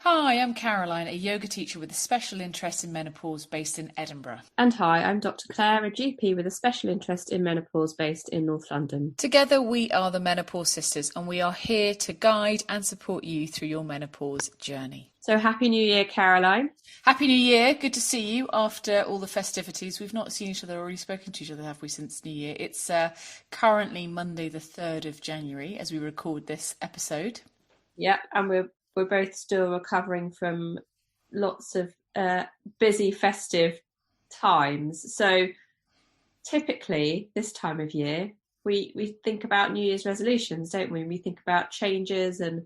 Hi, I'm Caroline, a yoga teacher with a special interest in menopause based in Edinburgh. And hi, I'm Dr. Claire, a GP with a special interest in menopause based in North London. Together, we are the Menopause Sisters, and we are here to guide and support you through your menopause journey. So Happy New Year, Caroline. Happy New Year. Good to see you after all the festivities. We've not seen each other or already spoken to each other, have we, since New Year? It's currently Monday, the 3rd of January, as we record this episode. Yeah, and we're both still recovering from lots of busy festive times. So typically this time of year, we think about New Year's resolutions, don't we? We think about changes and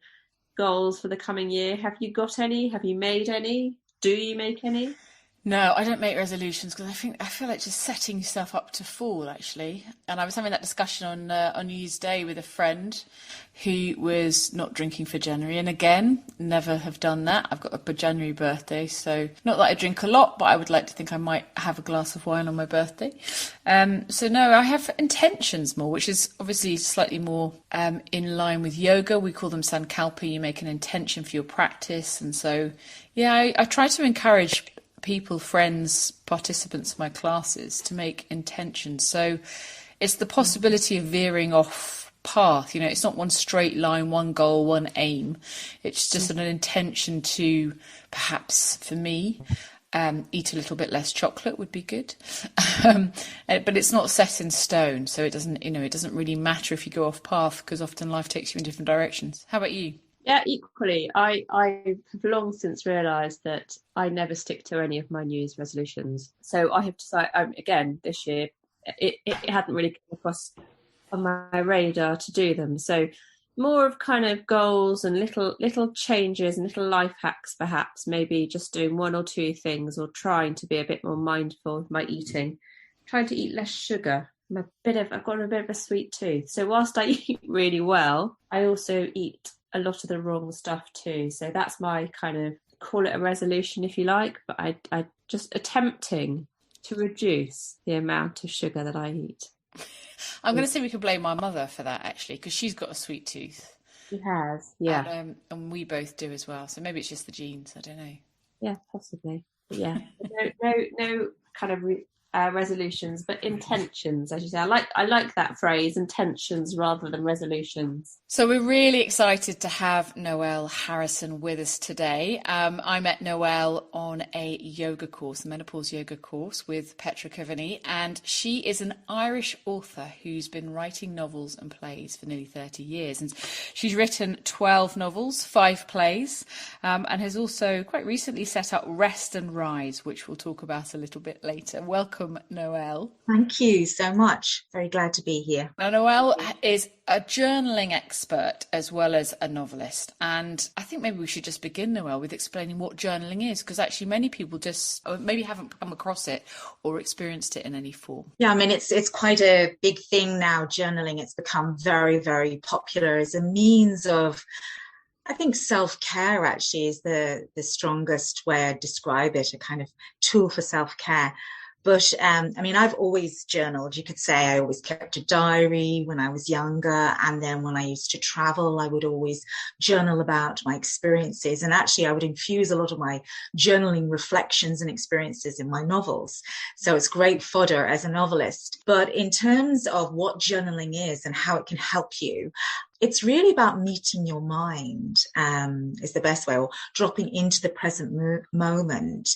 goals for the coming year. Have you got any? Have you made any? Do you make any? No, I don't make resolutions because I feel like just setting yourself up to fall, actually. And I was having that discussion on New Year's Day with a friend who was not drinking for January, and again, never have done that. I've got a January birthday, so not that I drink a lot, but I would like to think I might have a glass of wine on my birthday. So no, I have intentions more, which is obviously slightly more in line with yoga. We call them sankalpa. You make an intention for your practice, and so yeah, I try to encourage people, friends, participants of my classes to make intentions. So it's the possibility of veering off path. You know, it's not one straight line, one goal, one aim. It's just an intention to, perhaps for me, eat a little bit less chocolate would be good. But it's not set in stone. So it doesn't really matter if you go off path, because often life takes you in different directions. How about you? Yeah, equally. I have long since realised that I never stick to any of my New Year's resolutions. So I have decided, again, this year, it hadn't really come across on my radar to do them. So more of kind of goals and little changes and little life hacks, perhaps, maybe just doing one or two things, or trying to be a bit more mindful of my eating, trying to eat less sugar. I've got a bit of a sweet tooth. So whilst I eat really well, I also eat a lot of the wrong stuff too. So that's my kind of, call it a resolution if you like, but I just attempting to reduce the amount of sugar that I eat. I'm going to say we could blame my mother for that, actually, because she's got a sweet tooth. She has, yeah. And we both do as well. So maybe it's just the genes. I don't know. Yeah, possibly. But yeah, no kind of resolutions, but intentions, as you say. I like that phrase, intentions rather than resolutions. So we're really excited to have Noelle Harrison with us today. I met Noelle on a yoga course, a menopause yoga course with Petra Coveney, and she is an Irish author who's been writing novels and plays for nearly 30 years. And she's written 12 novels, 5 plays, and has also quite recently set up Rest and Rise, which we'll talk about a little bit later. Welcome, Noelle. Thank you so much. Very glad to be here. Now, Noelle is a journaling expert as well as a novelist. And I think maybe we should just begin, Noelle, with explaining what journaling is, because actually many people just maybe haven't come across it or experienced it in any form. Yeah, I mean, it's quite a big thing now, journaling. It's become very, very popular as a means of, I think self-care actually is the strongest way I describe it, a kind of tool for self-care. But I mean, I've always journaled. You could say I always kept a diary when I was younger. And then when I used to travel, I would always journal about my experiences. And actually, I would infuse a lot of my journaling reflections and experiences in my novels. So it's great fodder as a novelist. But in terms of what journaling is and how it can help you, it's really about meeting your mind, is the best way, or dropping into the present moment.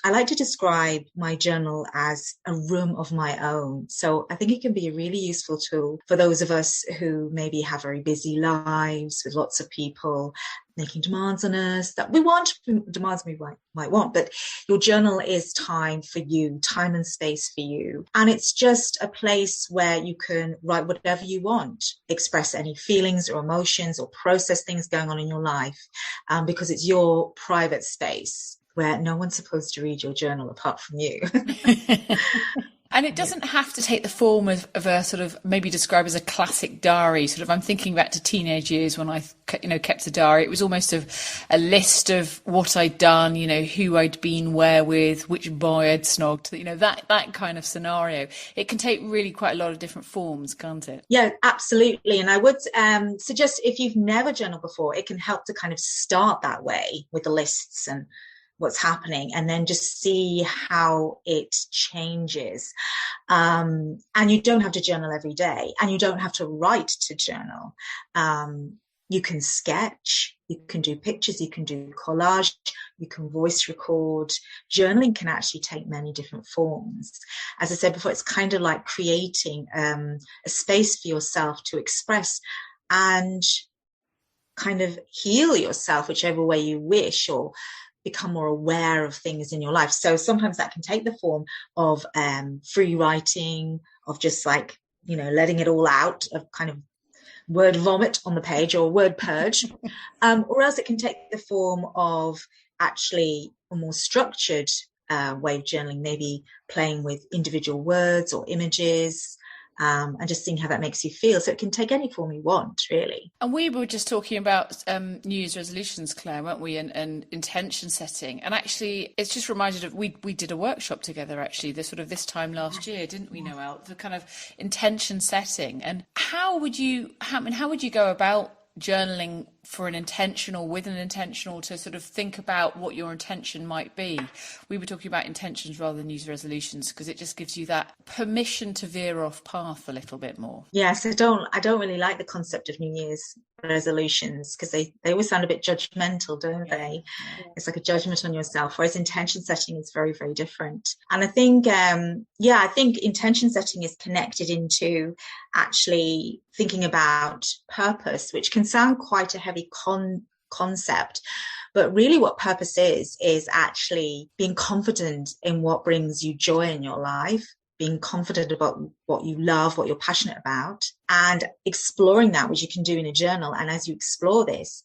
I like to describe my journal as a room of my own. So I think it can be a really useful tool for those of us who maybe have very busy lives with lots of people making demands on us that we want, demands we might want, but your journal is time for you, time and space for you. And it's just a place where you can write whatever you want, express any feelings or emotions or process things going on in your life, because it's your private space where no one's supposed to read your journal apart from you. And it doesn't have to take the form of a sort of maybe described as a classic diary. Sort of, I'm thinking back to teenage years when I, kept a diary. It was almost a list of what I'd done, who I'd been where with, which boy I'd snogged, that kind of scenario. It can take really quite a lot of different forms, can't it? Yeah, absolutely. And I would suggest, if you've never journaled before, it can help to kind of start that way with the lists and what's happening, and then just see how it changes. And you don't have to journal every day, and you don't have to write to journal. You can sketch, you can do pictures, you can do collage, you can voice record. Journaling can actually take many different forms. As I said before, it's kind of like creating a space for yourself to express and kind of heal yourself, whichever way you wish, or become more aware of things in your life. So sometimes that can take the form of free writing, of just like, letting it all out, of kind of word vomit on the page, or word purge, or else it can take the form of actually a more structured way of journaling, maybe playing with individual words or images, and just seeing how that makes you feel. So it can take any form you want, really. And we were just talking about New Year's resolutions, Claire, weren't we? And intention setting. And actually, it's just reminded of, we did a workshop together, actually, this time last year, didn't we, Noelle? The kind of intention setting. And how would you go about journaling for an intentional, with an intentional, to sort of think about what your intention might be? We were talking about intentions rather than New Year's resolutions, because it just gives you that permission to veer off path a little bit more. Yes, I don't really like the concept of New Year's resolutions, because they always sound a bit judgmental, don't they? Yeah. It's like a judgment on yourself, whereas intention setting is very, very different. And I think I think intention setting is connected into actually thinking about purpose, which can sound quite a heavy concept, but really what purpose is actually being confident in what brings you joy in your life, being confident about what you love, what you're passionate about, and exploring that, which you can do in a journal. And as you explore this,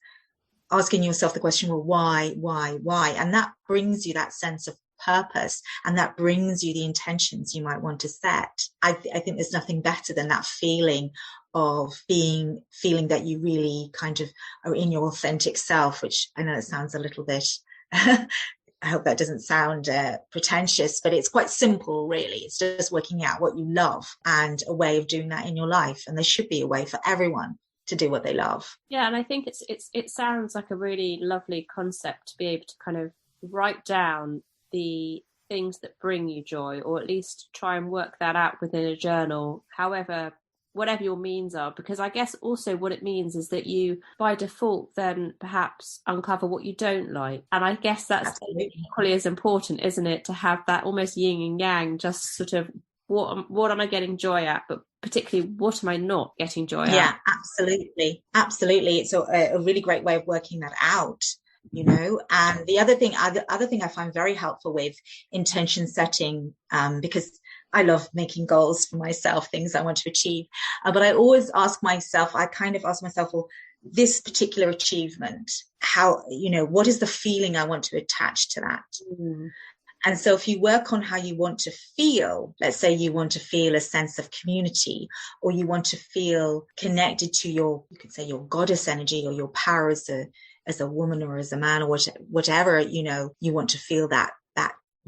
asking yourself the question, well, why? And that brings you that sense of purpose, and that brings you the intentions you might want to set. I think there's nothing better than that feeling of feeling that you really kind of are in your authentic self, which I know it sounds a little bit I hope that doesn't sound pretentious, but it's quite simple, really. It's just working out what you love, and a way of doing that in your life. And there should be a way for everyone to do what they love. Yeah, and I think it sounds like a really lovely concept to be able to kind of write down the things that bring you joy, or at least try and work that out within a journal, whatever your means are, because I guess also what it means is that you by default then perhaps uncover what you don't like. And I guess that's equally as important, isn't it, to have that almost yin and yang, just sort of what am I getting joy at, but particularly what am I not getting joy at? Yeah, absolutely. It's a really great way of working that out. And the other thing I find very helpful with intention setting, because I love making goals for myself, things I want to achieve, but I always ask myself, well, this particular achievement, what is the feeling I want to attach to that? And so if you work on how you want to feel, let's say you want to feel a sense of community, or you want to feel connected to you could say your goddess energy, or your power as a woman or as a man, or whatever, you want to feel that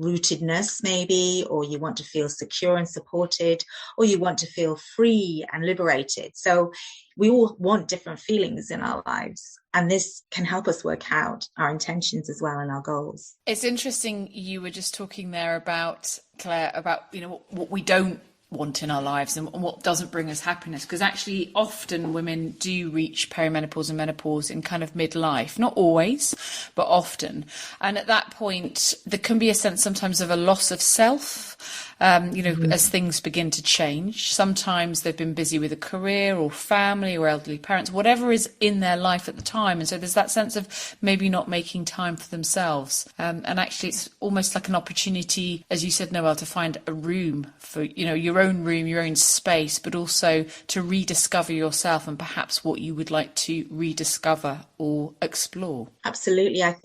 rootedness maybe, or you want to feel secure and supported, or you want to feel free and liberated. So we all want different feelings in our lives, and this can help us work out our intentions as well and our goals. It's interesting, you were just talking there about, Claire, about what we don't want in our lives and what doesn't bring us happiness, because actually often women do reach perimenopause and menopause in kind of midlife, not always, but often, and at that point there can be a sense sometimes of a loss of self, as things begin to change. Sometimes they've been busy with a career or family or elderly parents, whatever is in their life at the time, and so there's that sense of maybe not making time for themselves, and actually it's almost like an opportunity, as you said, Noelle, to find a room for your own room, your own space, but also to rediscover yourself and perhaps what you would like to rediscover or explore. Absolutely. I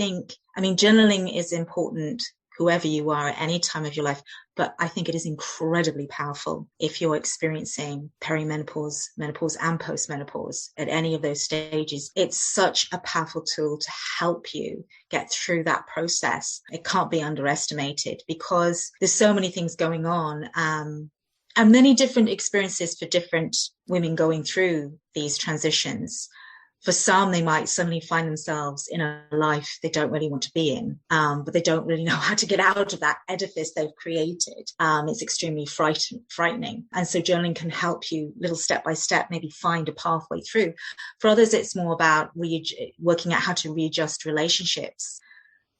mean, journaling is important whoever you are at any time of your life. But I think it is incredibly powerful if you're experiencing perimenopause, menopause, and postmenopause at any of those stages. It's such a powerful tool to help you get through that process. It can't be underestimated because there's so many things going on. And many different experiences for different women going through these transitions. For some, they might suddenly find themselves in a life they don't really want to be in, but they don't really know how to get out of that edifice they've created. It's extremely frightening. And so journaling can help you little step by step, maybe find a pathway through. For others, it's more about working out how to readjust relationships,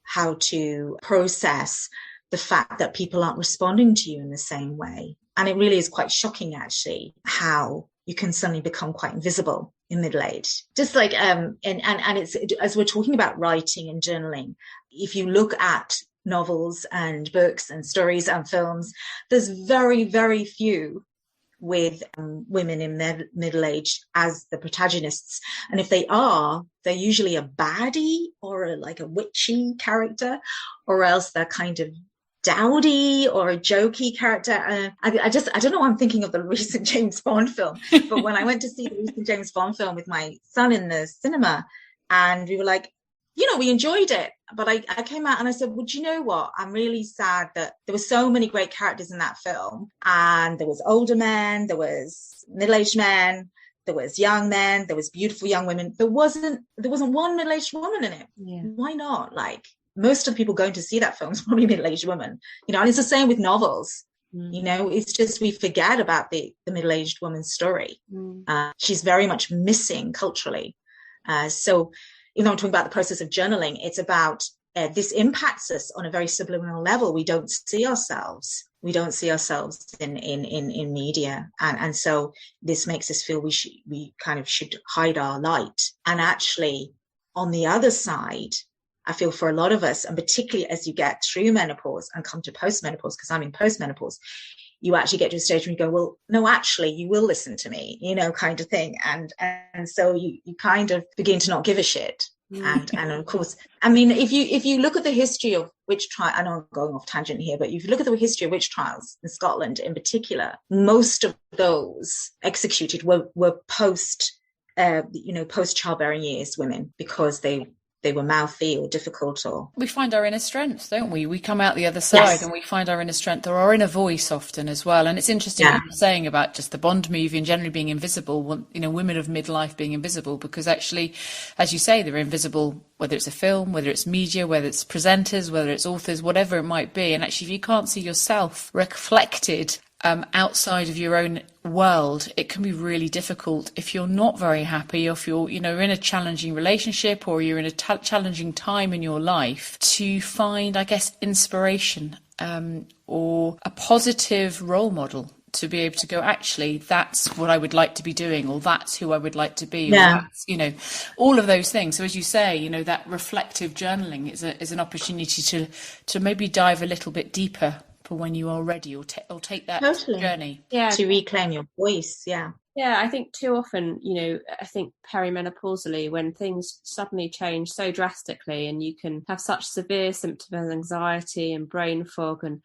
how to process the fact that people aren't responding to you in the same way. And it really is quite shocking, actually, how you can suddenly become quite invisible in middle age. Just like, and it's, as we're talking about writing and journaling, if you look at novels and books and stories and films, there's very, very few with women in their middle age as the protagonists. And if they are, they're usually a baddie or like a witchy character, or else they're kind of dowdy or a jokey character. I don't know why I'm thinking of the recent James Bond film, but when I went to see the recent James Bond film with my son in the cinema, and we were like, we enjoyed it, but I came out and I said, well, do you know what? I'm really sad that there were so many great characters in that film, and there was older men, there was middle-aged men, there was young men, there was beautiful young women. There wasn't one middle-aged woman in it. Yeah. Why not? Like, most of the people going to see that film is probably middle-aged women, and it's the same with novels. It's just we forget about the middle-aged woman's story. She's very much missing culturally. So, I'm talking about the process of journaling, it's about this impacts us on a very subliminal level. We don't see ourselves. In media, and so this makes us feel we kind of should hide our light. And actually, on the other side, I feel for a lot of us, and particularly as you get through menopause and come to postmenopause, because I'm in postmenopause, you actually get to a stage where you go, well, no, actually, you will listen to me, kind of thing. And so you kind of begin to not give a shit. And of course, I mean, if you look at the history of witch trials, I know I'm going off tangent here, but if you look at the history of witch trials in Scotland in particular, most of those executed were post childbearing years women, because they were mouthy or difficult. Or we find our inner strength, don't we? We come out the other side. Yes. And we find our inner strength or our inner voice often as well. And it's interesting what you're saying about just the Bond movie and generally being invisible, women of midlife being invisible, because actually, as you say, they're invisible, whether it's a film, whether it's media, whether it's presenters, whether it's authors, whatever it might be. And actually, if you can't see yourself reflected outside of your own world, it can be really difficult if you're not very happy, or if you're in a challenging relationship, or you're in a challenging time in your life, to find, I guess, inspiration or a positive role model to be able to go, actually, that's what I would like to be doing, or that's who I would like to be, or that's, all of those things. So as you say, that reflective journaling is an opportunity to maybe dive a little bit deeper for when you are ready, or take that journey. Yeah. To reclaim your voice. Yeah. Yeah, I think too often, I think perimenopausally, when things suddenly change so drastically, and you can have such severe symptoms of anxiety and brain fog, and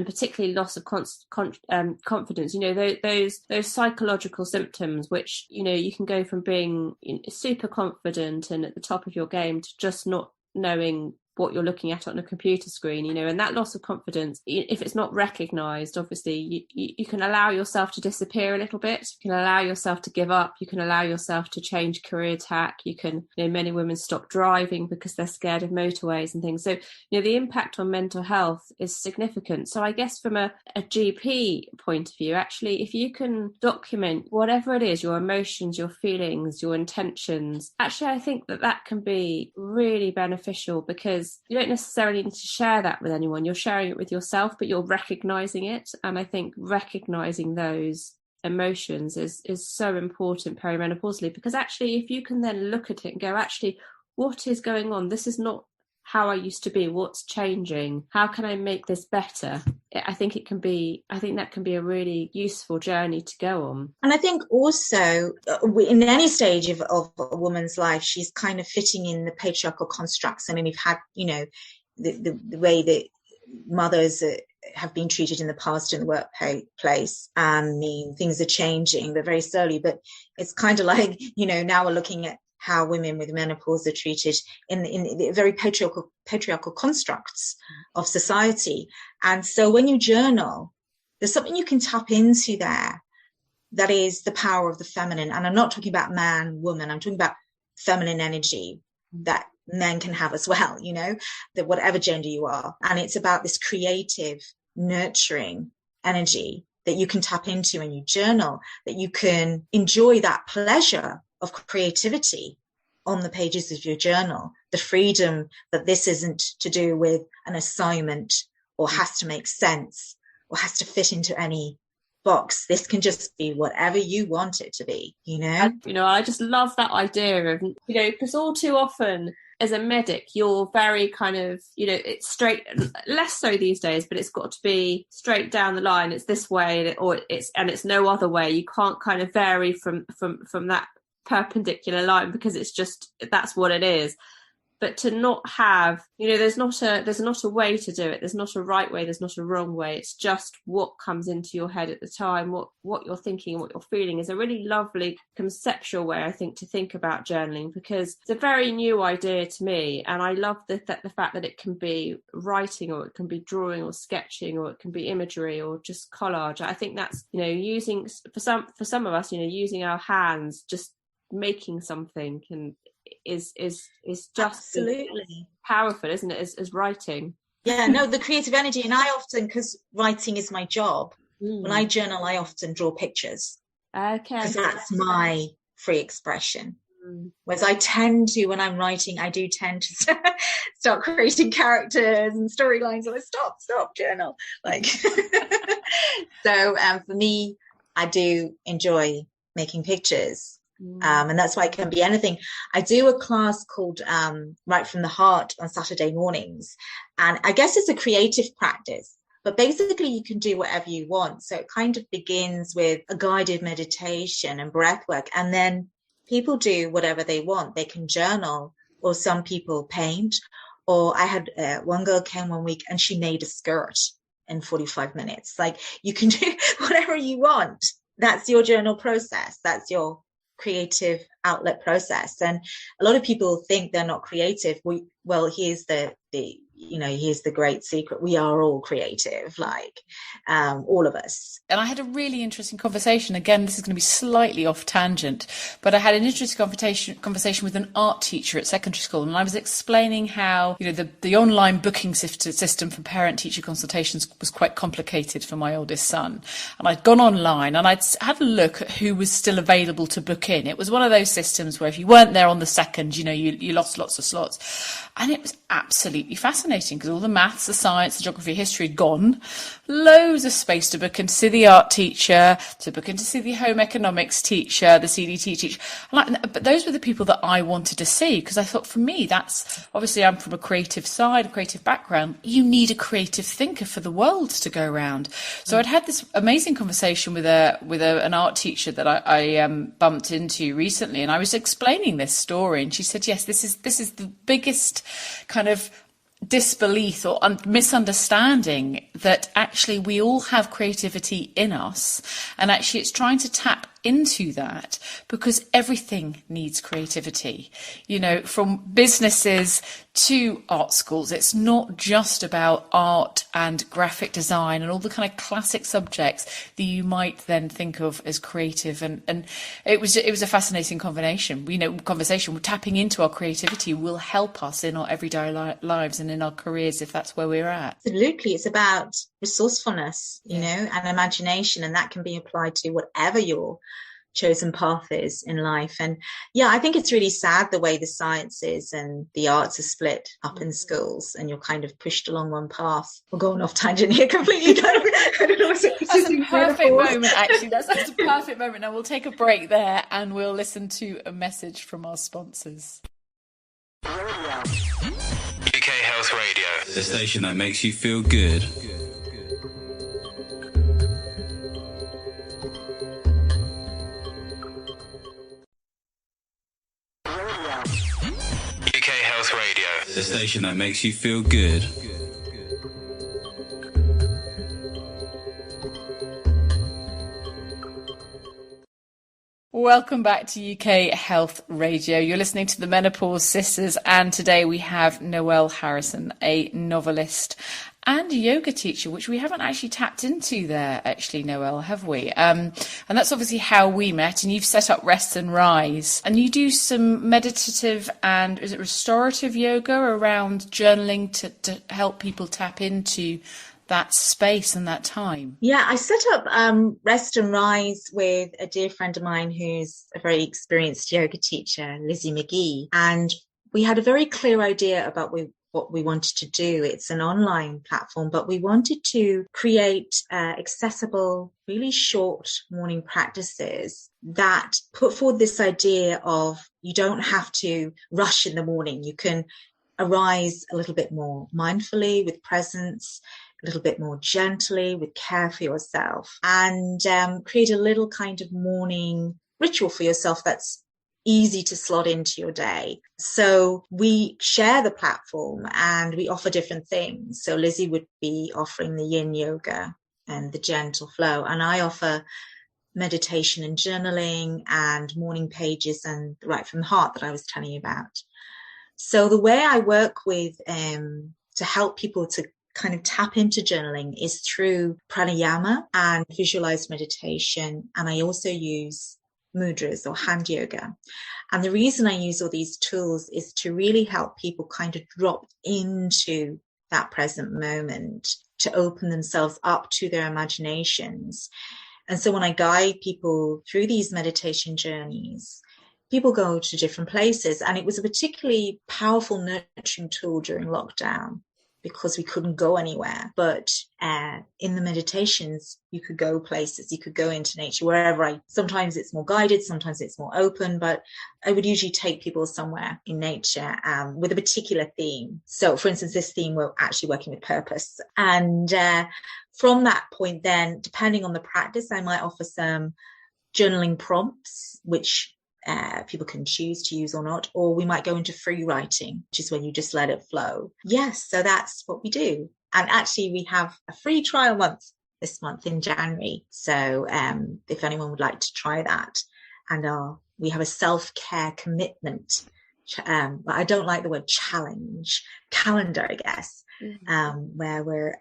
particularly loss of confidence, those psychological symptoms, which, you can go from being super confident and at the top of your game to just not knowing what you're looking at on a computer screen, and that loss of confidence, if it's not recognized, obviously you can allow yourself to disappear a little bit. You can allow yourself to give up. You can allow yourself to change career tack. You can, many women stop driving because they're scared of motorways and things. So, the impact on mental health is significant. So I guess from a GP point of view, actually, if you can document whatever it is, your emotions, your feelings, your intentions, actually, I think that can be really beneficial, because you don't necessarily need to share that with anyone. You're sharing it with yourself, but you're recognizing it. And I think recognizing those emotions is so important perimenopausally, because actually, if you can then look at it and go, actually, what is going on? This is not how I used to be. What's changing? How can I make this better? I think that can be a really useful journey to go on. And I think also in any stage of a woman's life, she's kind of fitting in the patriarchal constructs. I mean, we've had, the way that mothers have been treated in the past in the workplace. I mean, things are changing, but very slowly. But it's kind of like, now we're looking at how women with menopause are treated in the very patriarchal constructs of society. And so when you journal, there's something you can tap into there that is the power of the feminine. And I'm not talking about man, woman, I'm talking about feminine energy that men can have as well, that whatever gender you are. And it's about this creative, nurturing energy that you can tap into when you journal, that you can enjoy that pleasure of creativity on the pages of your journal, the freedom that this isn't to do with an assignment or has to make sense or has to fit into any box. This can just be whatever you want it to be, I just love that idea of, because all too often as a medic, you're very kind of, it's straight, less so these days, but it's got to be straight down the line. It's this way, or it's no other way. You can't kind of vary from that perpendicular line, because it's just, that's what it is. But to not have, there's not a way to do it. There's not a right way. There's not a wrong way. It's just what comes into your head at the time, what you're thinking, what you're feeling, is a really lovely conceptual way, I think, to think about journaling, because it's a very new idea to me. And I love the fact that it can be writing, or it can be drawing or sketching, or it can be imagery or just collage. I think that's, using, for some of us, using our hands, just making something is just absolutely powerful, isn't it, as writing? Yeah, no, the creative energy. And I often, because writing is my job, when I journal, I often draw pictures. Okay. Because that's my free expression. Whereas I tend to, when I'm writing, I do tend to start creating characters and storylines. And I stop, journal. So for me, I do enjoy making pictures. And that's why it can be anything. I do a class called Write from the Heart on Saturday mornings. And I guess it's a creative practice, but basically you can do whatever you want. So it kind of begins with a guided meditation and breath work. And then people do whatever they want. They can journal, or some people paint. Or I had one girl came one week and she made a skirt in 45 minutes. You can do whatever you want. That's your journal process. That's your creative outlet process. And a lot of people think they're not creative. Here's here's the great secret: we are all creative, all of us. And I had a really interesting conversation. Again, this is going to be slightly off tangent, but I had an interesting conversation with an art teacher at secondary school, and I was explaining how the online booking system for parent-teacher consultations was quite complicated for my oldest son. And I'd gone online and I'd had a look at who was still available to book in. It was one of those systems where if you weren't there on the second, you lost lots of slots. And it was absolutely fascinating, because all the maths, the science, the geography, history had gone. Loads of space to book in to see the art teacher, to book in to see the home economics teacher, the CDT teacher. But those were the people that I wanted to see, because I thought, for me, that's obviously, I'm from a creative side, a creative background. You need a creative thinker for the world to go around. So I'd had this amazing conversation with an art teacher that I bumped into recently, and I was explaining this story, and she said, yes, this is the biggest kind of disbelief or misunderstanding, that actually we all have creativity in us, and actually it's trying to tap into that, because everything needs creativity, from businesses to art schools. It's not just about art and graphic design and all the kind of classic subjects that you might then think of as creative. And it was a fascinating conversation. Tapping into our creativity will help us in our everyday lives and in our careers, if that's where we're at. Absolutely. It's about resourcefulness, and imagination, and that can be applied to whatever your chosen path is in life. And I think it's really sad the way the sciences and the arts are split up in schools, and you're kind of pushed along one path. We're going off tangent here completely. I don't know what's That's a perfect moment, actually. That's a perfect moment. Now we'll take a break there and we'll listen to a message from our sponsors. UK Health Radio, the station that makes you feel good. UK Health Radio, the station that makes you feel good. Welcome back to UK Health Radio. You're listening to the Menopause Sisters, and today we have Noelle Harrison, a novelist and a yoga teacher, which we haven't actually tapped into there, actually, Noelle, have we? And that's obviously how we met, and you've set up Rest and Rise, and you do some meditative and, is it restorative yoga around journaling to help people tap into that space and that time. Yeah, I set up Rest and Rise with a dear friend of mine who's a very experienced yoga teacher, Lizzie McGee. And we had a very clear idea about what we wanted to do. It's an online platform, but we wanted to create accessible, really short morning practices that put forward this idea of you don't have to rush in the morning. You can arise a little bit more mindfully with presence, a little bit more gently with care for yourself, and create a little kind of morning ritual for yourself that's easy to slot into your day. So we share the platform and we offer different things. So Lizzie would be offering the yin yoga and the gentle flow, and I offer meditation and journaling and morning pages and right from the heart that I was telling you about. So the way I work with to help people to kind of tap into journaling is through pranayama and visualized meditation. And I also use mudras or hand yoga. And the reason I use all these tools is to really help people kind of drop into that present moment, to open themselves up to their imaginations. And so when I guide people through these meditation journeys, people go to different places. And it was a particularly powerful nurturing tool during lockdown, because we couldn't go anywhere. But in the meditations, you could go places, you could go into nature, wherever sometimes it's more guided, sometimes it's more open, but I would usually take people somewhere in nature with a particular theme. So for instance, this theme, we're actually working with purpose. And from that point then, depending on the practice, I might offer some journaling prompts, which people can choose to use or not, or we might go into free writing, which is when you just let it flow. Yes, so that's what we do. And actually we have a free trial month this month in January. So if anyone would like to try that, and we have a self-care commitment, but I don't like the word challenge, calendar, I guess, where we're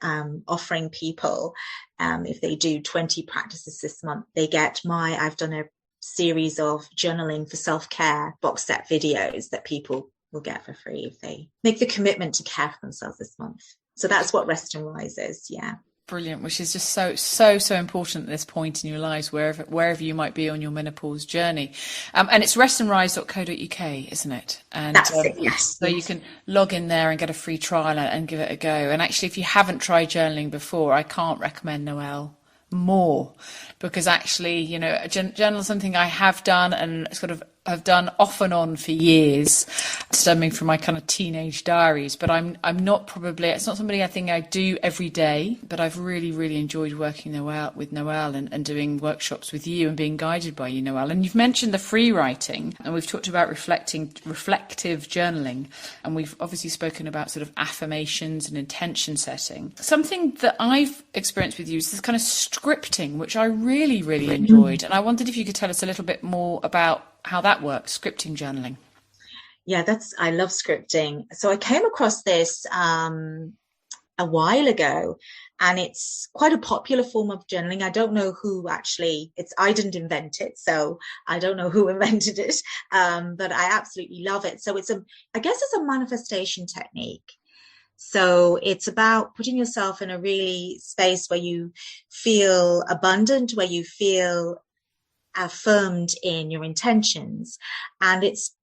offering people, if they do 20 practices this month, they get I've done a series of journaling for self-care box set videos that people will get for free if they make the commitment to care for themselves this month. So that's what Rest and Rise is. Yeah. Brilliant, which is just so important at this point in your lives, wherever you might be on your menopause journey. And it's restandrise.co.uk, isn't it? And that's it, yes. So you can log in there and get a free trial and give it a go. And actually, if you haven't tried journaling before, I can't recommend Noelle more, because actually, journal is something I have done and sort of have done off and on for years, stemming from my kind of teenage diaries. But it's not something I think I do every day, but I've really enjoyed working with Noelle and doing workshops with you and being guided by you, Noelle. And you've mentioned the free writing, and we've talked about reflective journaling, and we've obviously spoken about sort of affirmations and intention setting. Something that I've experienced with you is this kind of scripting, which I really enjoyed. And I wondered if you could tell us a little bit more about how that works, scripting journaling. Yeah, I love scripting. So I came across this a while ago, and it's quite a popular form of journaling. I don't know who I didn't invent it, so I don't know who invented it, but I absolutely love it. So I guess it's a manifestation technique. So it's about putting yourself in a really space where you feel abundant, where you feel affirmed in your intentions. And it's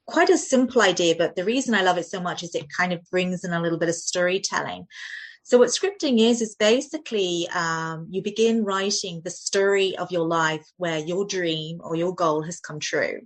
quite a simple idea, but the reason I love it so much is it kind of brings in a little bit of storytelling. So what scripting is basically you begin writing the story of your life where your dream or your goal has come true.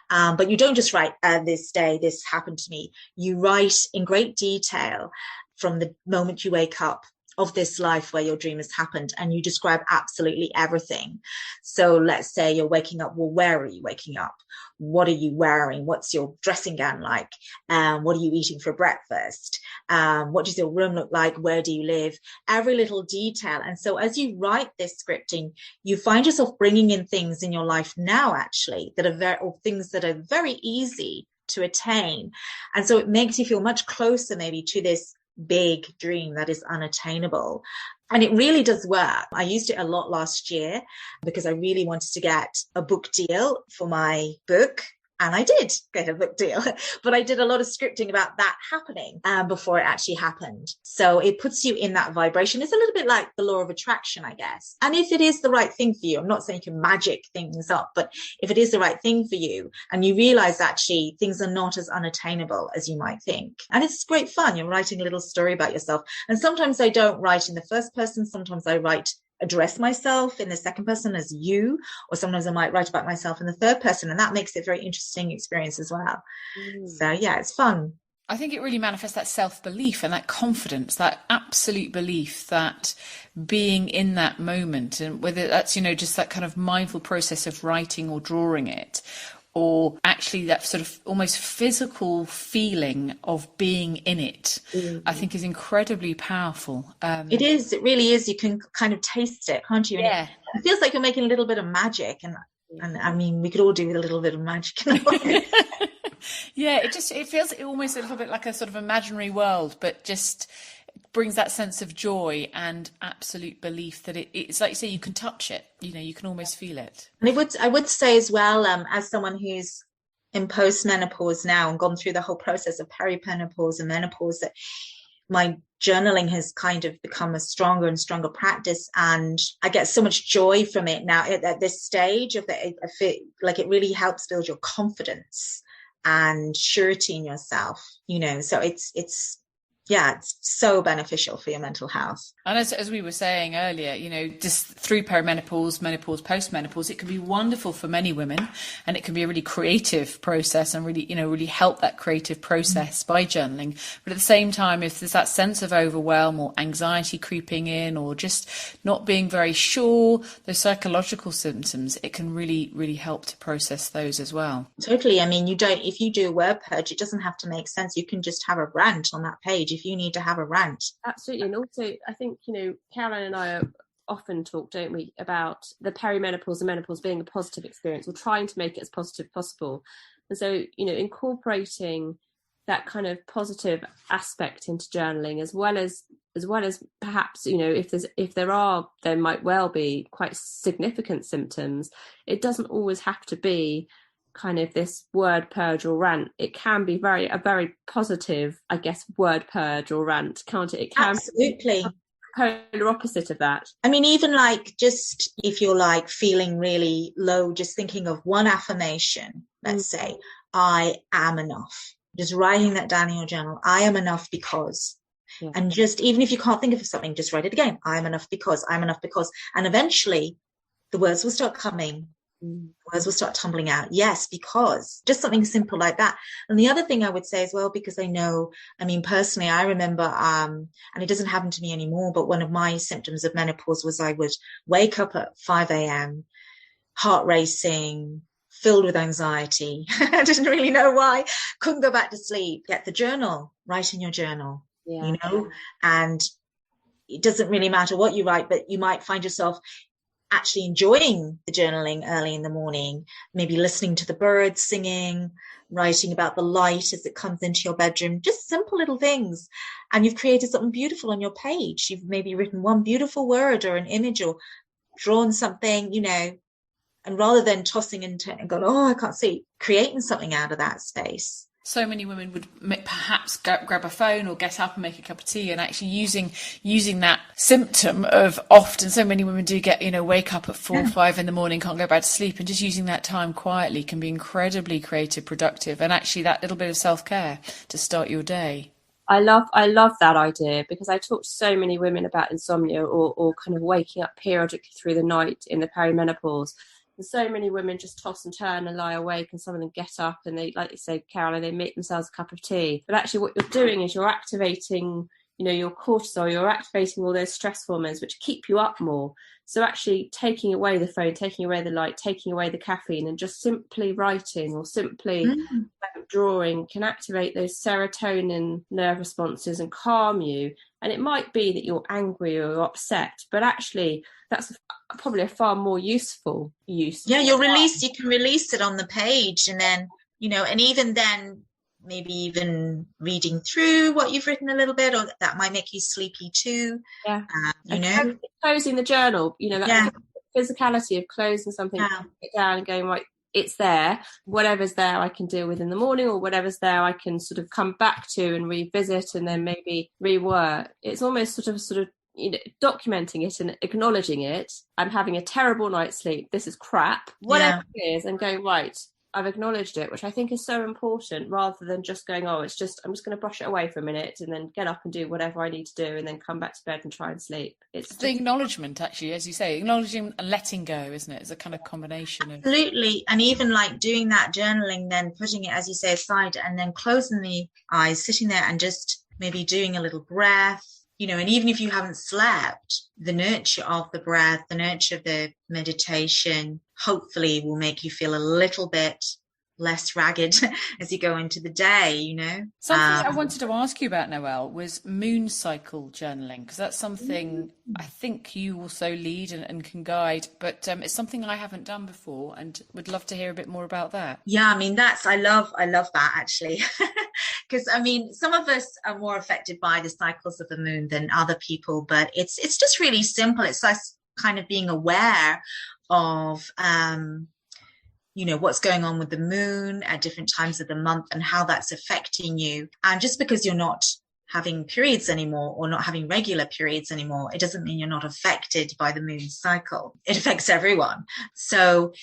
But you don't just write, this day, this happened to me. You write in great detail from the moment you wake up of this life where your dream has happened, and you describe absolutely everything. So let's say you're waking up. Well, where are you waking up? What are you wearing? What's your dressing gown like? What are you eating for breakfast? What does your room look like? Where do you live? Every little detail. And so as you write this scripting, you find yourself bringing in things in your life now, actually, that are or things that are very easy to attain. And so it makes you feel much closer maybe to this big dream that is unattainable. And it really does work. I used it a lot last year because I really wanted to get a book deal for my book. And I did get a book deal, but I did a lot of scripting about that happening before it actually happened. So it puts you in that vibration. It's a little bit like the law of attraction, I guess. And if it is the right thing for you, I'm not saying you can magic things up, but if it is the right thing for you and you realize actually things are not as unattainable as you might think. And it's great fun. You're writing a little story about yourself. And sometimes I don't write in the first person. Sometimes I address myself in the second person as you, or sometimes I might write about myself in the third person, and that makes it a very interesting experience as well. So yeah, it's fun. I think it really manifests that self-belief and that confidence, that absolute belief that being in that moment, and whether that's, just that kind of mindful process of writing or drawing it, or actually that sort of almost physical feeling of being in it, I think is incredibly powerful. It is. It really is. You can kind of taste it, can't you? Yeah. It feels like you're making a little bit of magic. And I mean, we could all do with a little bit of magic in our life. Yeah, it feels almost a little bit like a sort of imaginary world, but just brings that sense of joy and absolute belief that it's like you say, you can touch it, you can almost feel it. And I would say as well, as someone who's in post-menopause now and gone through the whole process of perimenopause and menopause, that my journaling has kind of become a stronger and stronger practice, and I get so much joy from it now at this stage of it. I feel like it really helps build your confidence and surety in yourself, so it's so beneficial for your mental health. And as we were saying earlier, just through perimenopause, menopause, postmenopause, it can be wonderful for many women, and it can be a really creative process and really, really help that creative process by journaling. But at the same time, if there's that sense of overwhelm or anxiety creeping in, or just not being very sure, those psychological symptoms, it can really, really help to process those as well. Totally. I mean, if you do a word purge, it doesn't have to make sense. You can just have a rant on that page if you need to have a rant. Absolutely. And also, I think, Caroline and I often talk, don't we, about the perimenopause and menopause being a positive experience, or trying to make it as positive as possible. And so, incorporating that kind of positive aspect into journaling, as well as perhaps, if there might well be quite significant symptoms, it doesn't always have to be kind of this word purge or rant. It can be a very positive, I guess, word purge or rant, can't it? It can absolutely be polar opposite of that. I mean, even like just if you're like feeling really low, just thinking of one affirmation, let's say, I am enough. Just writing that down in your journal. I am enough because. Yeah. And just even if you can't think of something, just write it again. I am enough because. I'm enough because. And eventually the words will start coming. Words will start tumbling out. Yes, because. Just something simple like that. And the other thing I would say as well, because personally, I remember, and it doesn't happen to me anymore, but one of my symptoms of menopause was I would wake up at 5 a.m., heart racing, filled with anxiety. I didn't really know why. Couldn't go back to sleep. Get the journal. Write in your journal. Yeah. And it doesn't really matter what you write, but you might find yourself actually enjoying the journaling early in the morning, maybe listening to the birds singing, writing about the light as it comes into your bedroom, just simple little things. And you've created something beautiful on your page. You've maybe written one beautiful word or an image or drawn something, and rather than tossing into it and going, I can't see, creating something out of that space. So many women would perhaps grab a phone or get up and make a cup of tea, and actually using that symptom of often so many women do get, wake up at 4 or 5 in the morning, can't go back to sleep, and just using that time quietly can be incredibly creative, productive, and actually that little bit of self-care to start your day. I love that idea, because I talk to so many women about insomnia or kind of waking up periodically through the night in the perimenopause. And so many women just toss and turn and lie awake, and some of them get up and they, like you say, Caroline, they make themselves a cup of tea. But actually what you're doing is you're activating your cortisol, you're activating all those stress hormones which keep you up more. So actually taking away the phone, taking away the light, taking away the caffeine, and just simply writing or simply drawing can activate those serotonin nerve responses and calm you. And it might be that you're angry or upset, but actually that's probably a far more useful use. Yeah, you can release it on the page, and then, and even then, maybe even reading through what you've written a little bit, or that might make you sleepy too. Yeah. Closing the journal, that physicality of closing something down and going, right, it's there. Whatever's there I can deal with in the morning, or whatever's there I can sort of come back to and revisit and then maybe rework. It's almost sort of documenting it and acknowledging it. I'm having a terrible night's sleep. This is crap. Whatever it is, and going, right, I've acknowledged it, which I think is so important, rather than just going, I'm just going to brush it away for a minute and then get up and do whatever I need to do and then come back to bed and try and sleep. It's the acknowledgement, actually, as you say, acknowledging and letting go, isn't it? It's a kind of combination of... Absolutely. And even like doing that journaling, then putting it, as you say, aside, and then closing the eyes, sitting there and just maybe doing a little breath, and even if you haven't slept, the nurture of the breath, the nurture of the meditation, hopefully will make you feel a little bit less ragged as you go into the day, Something I wanted to ask you about, Noelle, was moon cycle journaling, because that's something I think you also lead and can guide, but it's something I haven't done before and would love to hear a bit more about that. Yeah, I mean, I love that, actually, because some of us are more affected by the cycles of the moon than other people, but it's just really simple. It's us kind of being aware of what's going on with the moon at different times of the month and how that's affecting you. And just because you're not having periods anymore or not having regular periods anymore, it doesn't mean you're not affected by the moon cycle. It affects everyone. So,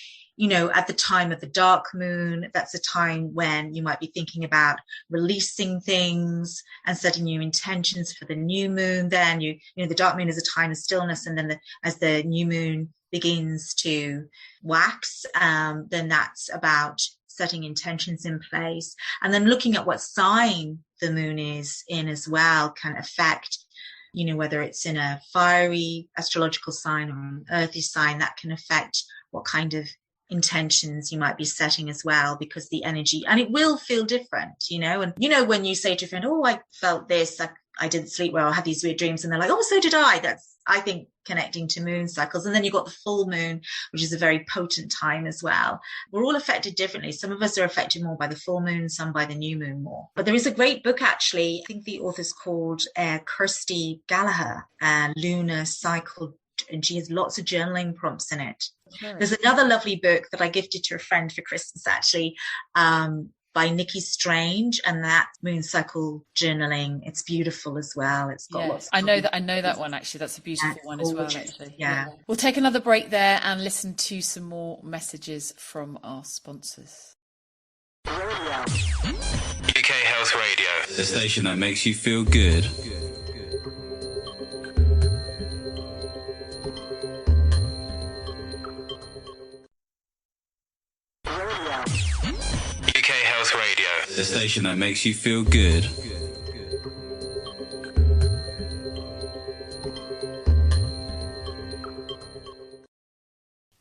at the time of the dark moon, that's a time when you might be thinking about releasing things and setting new intentions for the new moon. Then the dark moon is a time of stillness, and then as the new moon begins to wax, then that's about setting intentions in place, and then looking at what sign the moon is in as well can affect, whether it's in a fiery astrological sign or an earthy sign, that can affect what kind of intentions you might be setting as well, because the energy, and it will feel different, and when you say to a friend, I felt this, I didn't sleep well, I had these weird dreams, and they're like, so did I. That's, I think, connecting to moon cycles. And then you've got the full moon, which is a very potent time as well. We're all affected differently. Some of us are affected more by the full moon, some by the new moon more. But there is a great book, actually. I think the author's called Kirsty Gallagher, Lunar Cycle, and she has lots of journaling prompts in it. Sure. There's another lovely book that I gifted to a friend for Christmas, actually, by Nikki Strange, and that moon cycle journaling. It's beautiful as well. It's got lots. I know that one, actually. That's a beautiful one as well, actually. Yeah. We'll take another break there and listen to some more messages from our sponsors. UK Health Radio, the station that makes you feel good. Radio, the station that makes you feel good.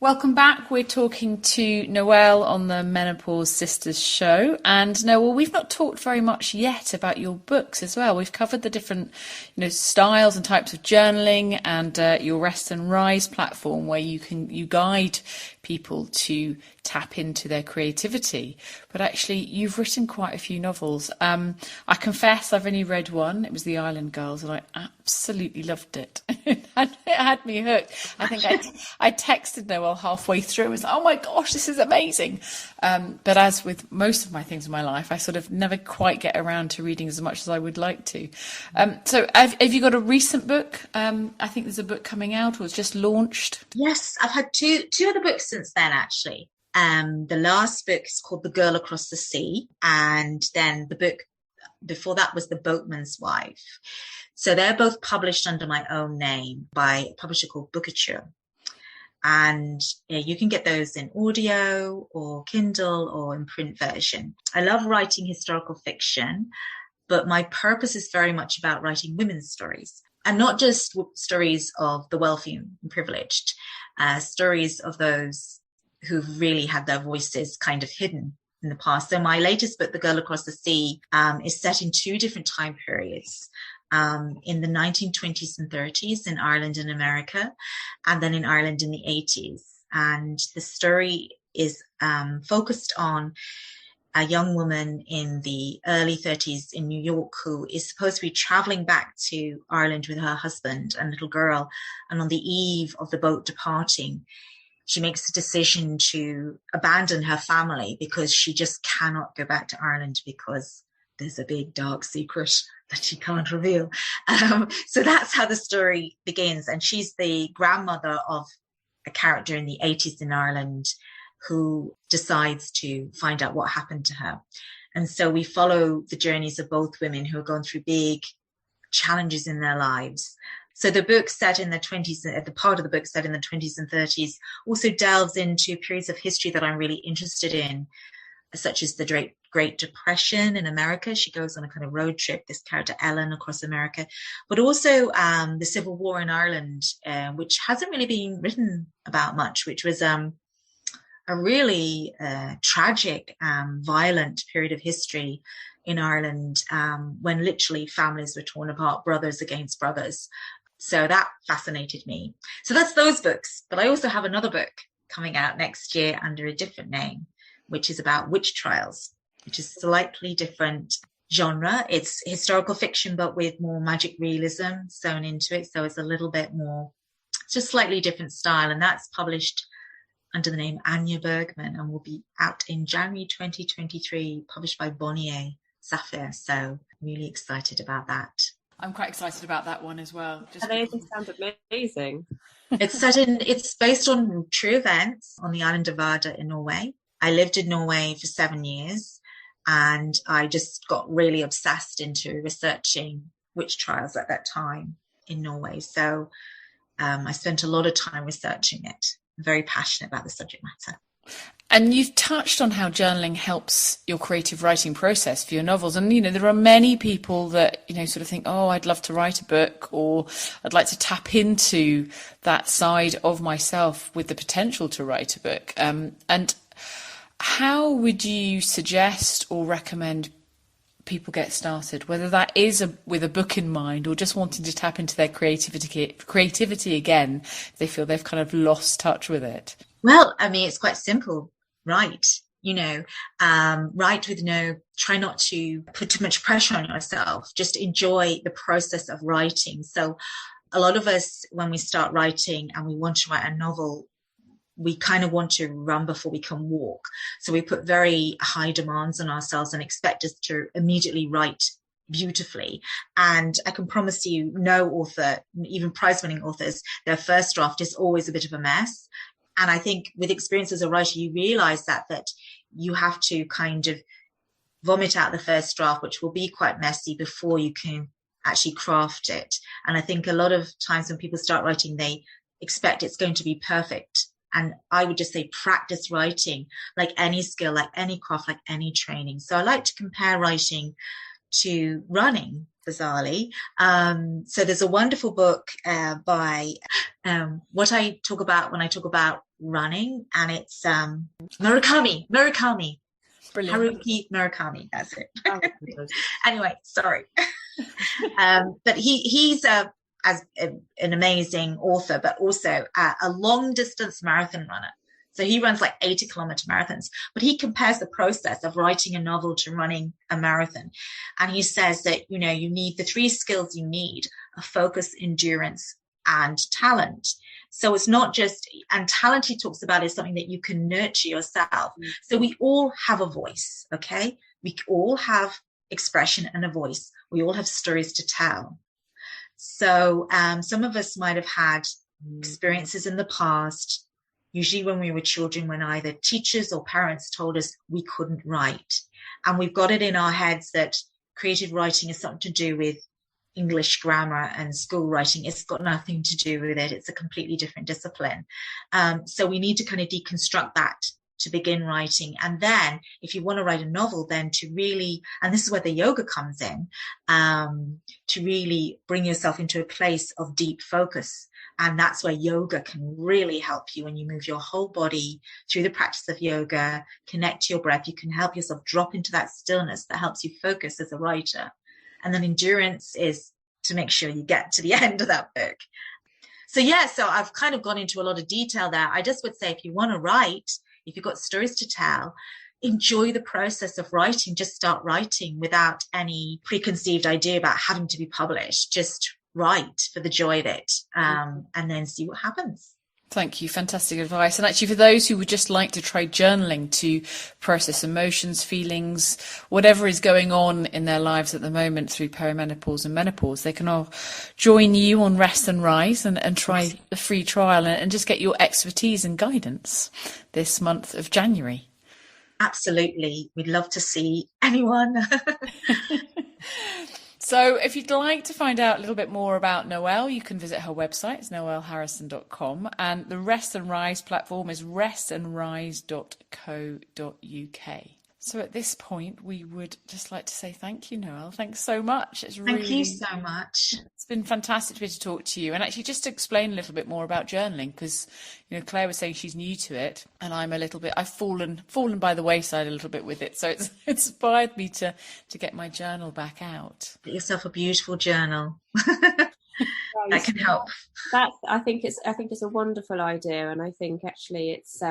Welcome back. We're talking to Noelle on the Menopause Sisters show. And Noelle, we've not talked very much yet about your books as well. We've covered the different, styles and types of journaling, and your Rest and Rise platform, where you guide people to tap into their creativity. But actually, you've written quite a few novels. I confess I've only read one. It was The Island Girls, and I absolutely loved it. It had me hooked. I think I texted Noelle halfway through and was like, oh my gosh, this is amazing. But as with most of my things in my life, I sort of never quite get around to reading as much as I would like to. So have you got a recent book? I think there's a book coming out, or it's just launched. Yes, I've had two other books since then, actually. The last book is called The Girl Across the Sea, and then the book before that was The Boatman's Wife. So they're both published under my own name by a publisher called Bookouture. And you can get those in audio or Kindle or in print version. I love writing historical fiction. but my purpose is very much about writing women's stories, and not just stories of the wealthy and privileged, stories of those who've really had their voices kind of hidden in the past. So my latest book, The Girl Across the Sea, is set in two different time periods, in the 1920s and 30s in Ireland and America, and then in Ireland in the 80s. And the story is focused on a young woman in the early 30s in New York who is supposed to be traveling back to Ireland with her husband and little girl. And on the eve of the boat departing, she makes a decision to abandon her family because she just cannot go back to Ireland because there's a big dark secret that she can't reveal. So that's how the story begins. And she's the grandmother of a character in the 80s in Ireland who decides to find out what happened to her. And so we follow the journeys of both women who are going through big challenges in their lives. So the book set in the 20s, the part of the book set in the 20s and 30s, also delves into periods of history that I'm really interested in, such as the Great Depression in America. She goes on a kind of road trip, this character Ellen, across America, but also the Civil War in Ireland, which hasn't really been written about much, which was a really tragic, violent period of history in Ireland, when literally families were torn apart, brothers against brothers. So that fascinated me. So that's those books. But I also have another book coming out next year under a different name, which is about witch trials, which is slightly different genre. It's historical fiction, but with more magic realism sewn into it. So it's a little bit more, just slightly different style. And that's published under the name Anya Bergman and will be out in January 2023, published by Bonnier Sapphire. So I'm really excited about that. I'm quite excited about that one as well. They sound amazing. It's based on true events on the island of Vardø in Norway. I lived in Norway for 7 years, and I just got really obsessed into researching witch trials at that time in Norway. So I spent a lot of time researching it. I'm very passionate about the subject matter. And you've touched on how journaling helps your creative writing process for your novels. And, there are many people that, sort of think, oh, I'd love to write a book, or I'd like to tap into that side of myself with the potential to write a book. And how would you suggest or recommend people get started, whether that is with a book in mind or just wanting to tap into their creativity again, if they feel they've kind of lost touch with it? Well, it's quite simple. Write, write with try not to put too much pressure on yourself. Just enjoy the process of writing. So a lot of us, when we start writing and we want to write a novel, we kind of want to run before we can walk. So we put very high demands on ourselves and expect us to immediately write beautifully. And I can promise you, no author, even prize-winning authors, their first draft is always a bit of a mess. And I think with experience as a writer, you realize that you have to kind of vomit out the first draft, which will be quite messy before you can actually craft it. And I think a lot of times when people start writing, they expect it's going to be perfect. And I would just say practice writing, like any skill, like any craft, like any training. So I like to compare writing to running, bizarrely. So there's a wonderful book by what I talk about when I talk about running, and it's Murakami. Brilliant. Haruki Murakami, that's it. Anyway, sorry. But he's an amazing author, but also a long distance marathon runner. So he runs like 80-kilometer marathons, but he compares the process of writing a novel to running a marathon. And he says that, you need the 3 skills you need are focus, endurance, and talent. So it's not just, and talent he talks about is something that you can nurture yourself. Mm-hmm. So we all have a voice, okay? We all have expression and a voice. We all have stories to tell. So some of us might have had experiences in the past, usually when we were children, when either teachers or parents told us we couldn't write. And we've got it in our heads that creative writing is something to do with English grammar and school writing. It's got nothing to do with it. It's a completely different discipline. So we need to kind of deconstruct that to begin writing. And then if you want to write a novel, then to really, and this is where the yoga comes in, to really bring yourself into a place of deep focus. And that's where yoga can really help you. When you move your whole body through the practice of yoga, connect to your breath, you can help yourself drop into that stillness that helps you focus as a writer. And then endurance is to make sure you get to the end of that book. So yeah, so I've kind of gone into a lot of detail there. I just would say, if you want to write, if you've got stories to tell, enjoy the process of writing. Just start writing without any preconceived idea about having to be published. Just write for the joy of it, and then see what happens. Thank you. Fantastic advice. And actually, for those who would just like to try journaling to process emotions, feelings, whatever is going on in their lives at the moment through perimenopause and menopause, they can all join you on Rest and Rise and try the free trial and just get your expertise and guidance this month of January. Absolutely. We'd love to see anyone. So if you'd like to find out a little bit more about Noelle, you can visit her website. It's noelleharrison.com. And the Rest and Rise platform is restandrise.co.uk. So at this point, we would just like to say thank you, Noelle. Thanks so much. Thank you so much. It's been fantastic to be able to talk to you. And actually, just to explain a little bit more about journaling, because Claire was saying she's new to it, and I'm a little bit, I've fallen by the wayside a little bit with it. So it's inspired me to get my journal back out. Get yourself a beautiful journal. That can help. I think it's a wonderful idea, and I think actually it's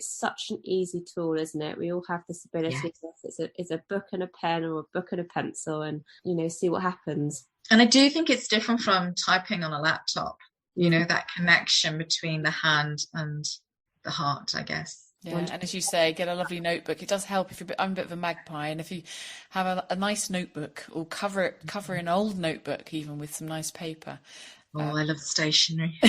such an easy tool, isn't it? We all have this ability. Yes. It's a book and a pen, or a book and a pencil, and see what happens. And I do think it's different from typing on a laptop. That connection between the hand and the heart, I guess. Yeah, and as you say, get a lovely notebook. It does help if I'm a bit of a magpie, and if you have a nice notebook, or cover an old notebook even with some nice paper. I love stationery.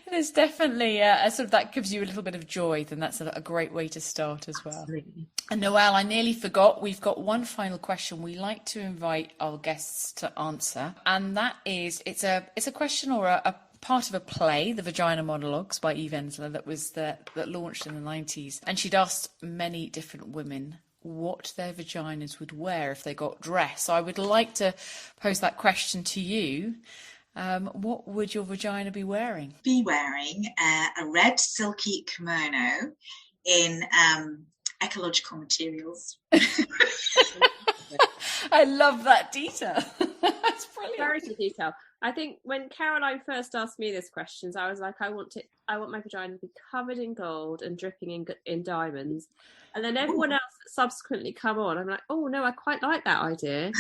There's definitely a sort of, that gives you a little bit of joy. Then that's a great way to start as well. Absolutely. And Noelle, I nearly forgot. We've got one final question we like to invite our guests to answer, and that is, it's a question or a part of a play, The Vagina Monologues by Eve Ensler, that launched in the 90s. And she'd asked many different women what their vaginas would wear if they got dressed. So I would like to pose that question to you. What would your vagina be wearing? Be wearing a red silky kimono in ecological materials. I love that detail. That's brilliant. Very good detail. I think when Caroline first asked me this question, I was like, I want my vagina to be covered in gold and dripping in diamonds. And then everyone else that subsequently come on, I'm like, oh no, I quite like that idea.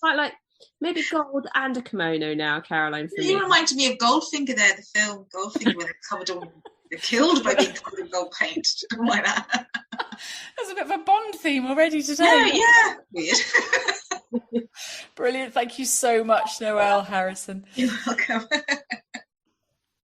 Quite like maybe gold and a kimono now, Caroline. You reminded me of Goldfinger there, the film Goldfinger, where they're covered all, they're killed by being covered in gold paint. Something like that. There's a bit of a Bond theme already today. Yeah. Weird. Brilliant. Thank you so much, Noelle Harrison. You're welcome.